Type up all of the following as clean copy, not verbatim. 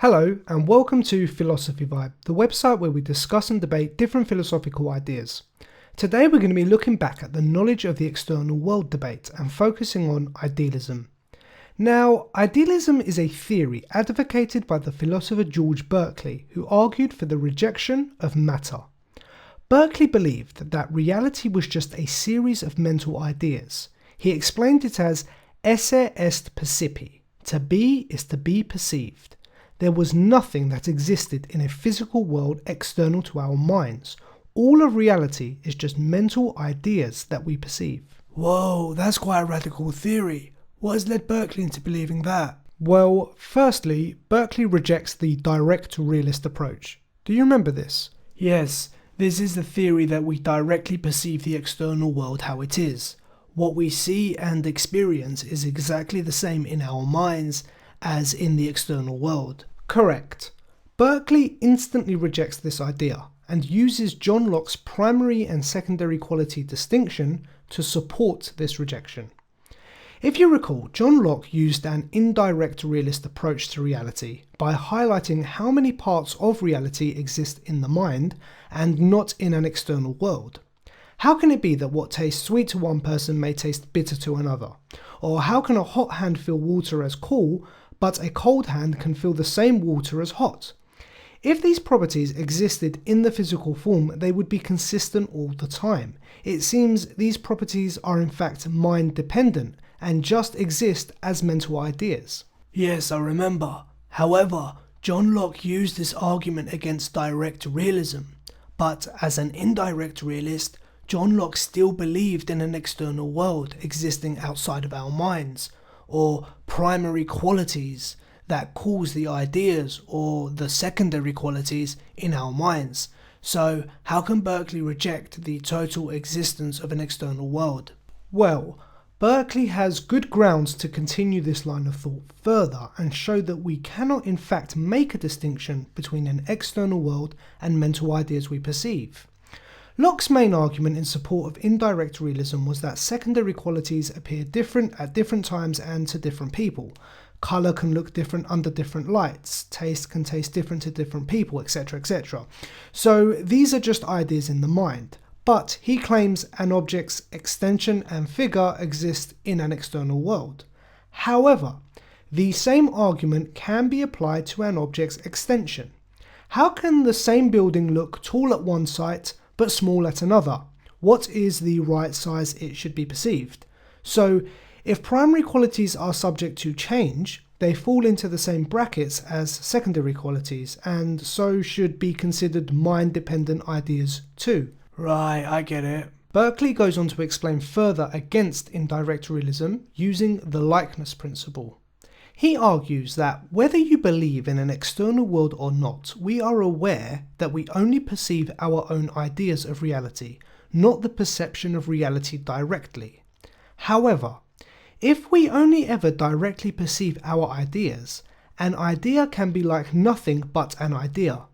Hello and welcome to Philosophy Vibe, the website where we discuss and debate different philosophical ideas. Today we're going to be looking back at the knowledge of the external world debate and focusing on idealism. Now, idealism is a theory advocated by the philosopher George Berkeley, who argued for the rejection of matter. Berkeley believed that reality was just a series of mental ideas. He explained it as esse est percipi, to be is to be perceived. There was nothing that existed in a physical world external to our minds. All of reality is just mental ideas that we perceive. Whoa, that's quite a radical theory. What has led Berkeley into believing that? Well, firstly, Berkeley rejects the direct realist approach. Do you remember this? Yes, this is the theory that we directly perceive the external world how it is. What we see and experience is exactly the same in our minds as in the external world. Correct. Berkeley instantly rejects this idea and uses John Locke's primary and secondary quality distinction to support this rejection. If you recall, John Locke used an indirect realist approach to reality by highlighting how many parts of reality exist in the mind and not in an external world. How can it be that what tastes sweet to one person may taste bitter to another? Or how can a hot hand feel water as cool, but a cold hand can feel the same water as hot? If these properties existed in the physical form, they would be consistent all the time. It seems these properties are in fact mind-dependent and just exist as mental ideas. Yes, I remember. However, John Locke used this argument against direct realism. But as an indirect realist, John Locke still believed in an external world existing outside of our minds, or primary qualities that cause the ideas or the secondary qualities in our minds. So how can Berkeley reject the total existence of an external world? Well, Berkeley has good grounds to continue this line of thought further and show that we cannot in fact make a distinction between an external world and mental ideas we perceive. Locke's main argument in support of indirect realism was that secondary qualities appear different at different times and to different people. Colour can look different under different lights, taste can taste different to different people, etc, etc. So these are just ideas in the mind. But he claims an object's extension and figure exist in an external world. However, the same argument can be applied to an object's extension. How can the same building look tall at one site but small at another? What is the right size it should be perceived? So, if primary qualities are subject to change, they fall into the same brackets as secondary qualities, and so should be considered mind-dependent ideas too. Right, I get it. Berkeley goes on to explain further against indirect realism using the likeness principle. He argues that whether you believe in an external world or not, we are aware that we only perceive our own ideas of reality, not the perception of reality directly. However, if we only ever directly perceive our ideas, an idea can be like nothing but an idea.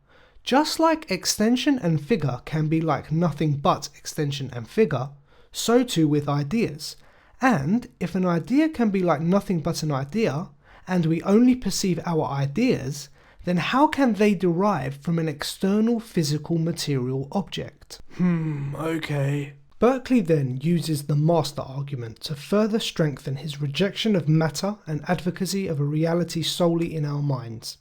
Just like extension and figure can be like nothing but extension and figure, so too with ideas. And if an idea can be like nothing but an idea, and we only perceive our ideas, then how can they derive from an external physical material object? Okay. Berkeley then uses the master argument to further strengthen his rejection of matter and advocacy of a reality solely in our minds.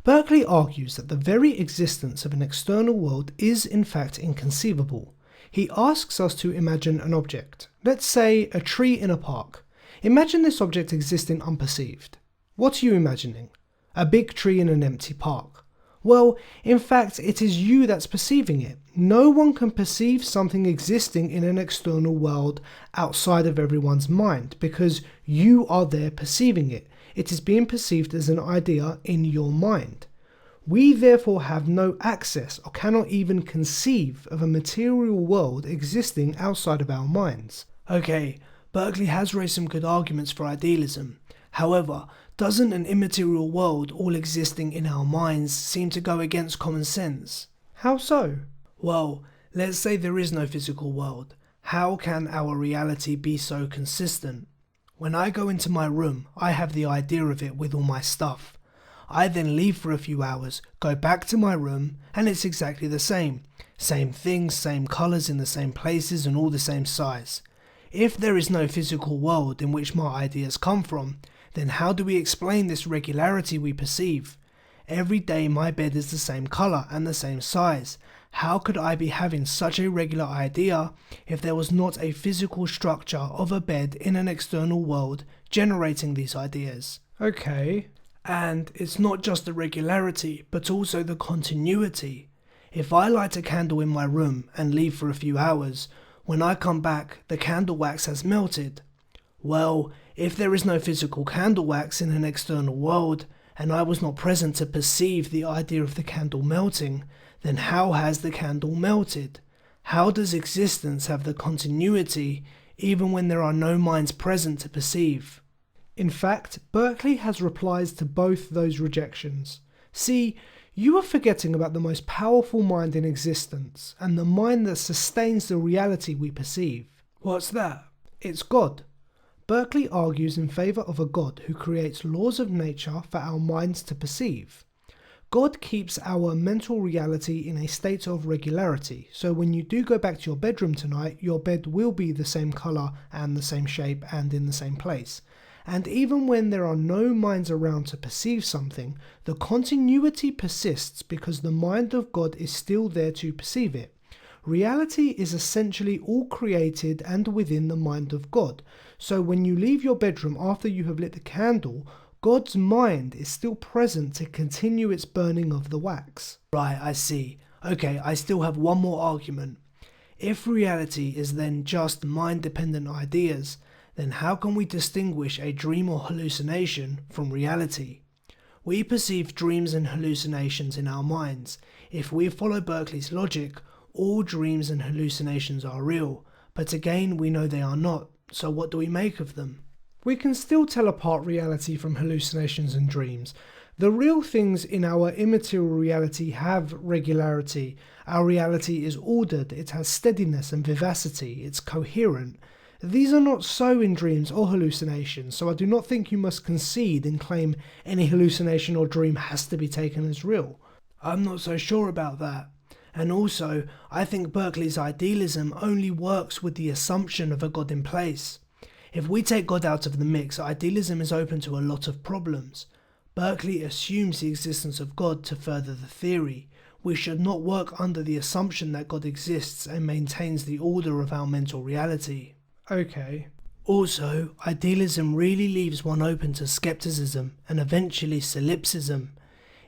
Berkeley argues that the very existence of an external world is in fact inconceivable. He asks us to imagine an object, let's say a tree in a park. Imagine this object existing unperceived. What are you imagining? A big tree in an empty park. Well, in fact, it is you that's perceiving it. No one can perceive something existing in an external world outside of everyone's mind because you are there perceiving it. It is being perceived as an idea in your mind. We therefore have no access or cannot even conceive of a material world existing outside of our minds. Okay, Berkeley has raised some good arguments for idealism. However, doesn't an immaterial world all existing in our minds seem to go against common sense? How so? Well, let's say there is no physical world. How can our reality be so consistent? When I go into my room, I have the idea of it with all my stuff. I then leave for a few hours, go back to my room, and it's exactly the same. Same things, same colours in the same places and all the same size. If there is no physical world in which my ideas come from, then how do we explain this regularity we perceive? Every day my bed is the same colour and the same size. How could I be having such a regular idea if there was not a physical structure of a bed in an external world generating these ideas? Okay. And it's not just the regularity, but also the continuity. If I light a candle in my room and leave for a few hours, when I come back, the candle wax has melted. Well, if there is no physical candle wax in an external world, and I was not present to perceive the idea of the candle melting, then how has the candle melted? How does existence have the continuity even when there are no minds present to perceive? In fact, Berkeley has replies to both those rejections. See, you are forgetting about the most powerful mind in existence, and the mind that sustains the reality we perceive. What's that? It's God. Berkeley argues in favour of a God who creates laws of nature for our minds to perceive. God keeps our mental reality in a state of regularity, so when you do go back to your bedroom tonight, your bed will be the same colour and the same shape and in the same place. And even when there are no minds around to perceive something, the continuity persists because the mind of God is still there to perceive it. Reality is essentially all created and within the mind of God, so when you leave your bedroom after you have lit the candle, God's mind is still present to continue its burning of the wax. Right, I see. Okay, I still have one more argument. If reality is then just mind-dependent ideas, then how can we distinguish a dream or hallucination from reality? We perceive dreams and hallucinations in our minds. If we follow Berkeley's logic, all dreams and hallucinations are real, but again we know they are not, so what do we make of them? We can still tell apart reality from hallucinations and dreams. The real things in our immaterial reality have regularity. Our reality is ordered, it has steadiness and vivacity, it's coherent. These are not so in dreams or hallucinations, so I do not think you must concede and claim any hallucination or dream has to be taken as real. I'm not so sure about that. And also, I think Berkeley's idealism only works with the assumption of a God in place. If we take God out of the mix, idealism is open to a lot of problems. Berkeley assumes the existence of God to further the theory. We should not work under the assumption that God exists and maintains the order of our mental reality. Okay. Also, idealism really leaves one open to skepticism and eventually solipsism.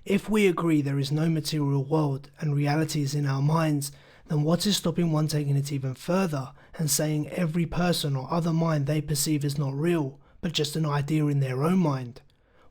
If we agree there is no material world and reality is in our minds, then what is stopping one taking it even further and saying every person or other mind they perceive is not real, but just an idea in their own mind?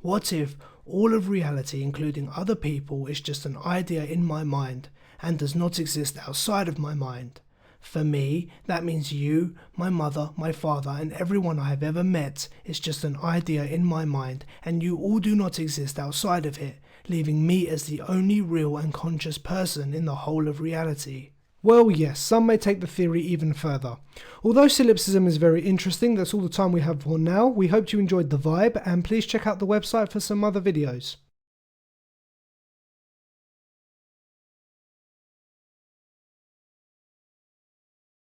What if all of reality, including other people, is just an idea in my mind and does not exist outside of my mind? For me, that means you, my mother, my father, and everyone I have ever met is just an idea in my mind, and you all do not exist outside of it, leaving me as the only real and conscious person in the whole of reality. Well, yes, some may take the theory even further. Although solipsism is very interesting, that's all the time we have for now. We hope you enjoyed the vibe, and please check out the website for some other videos.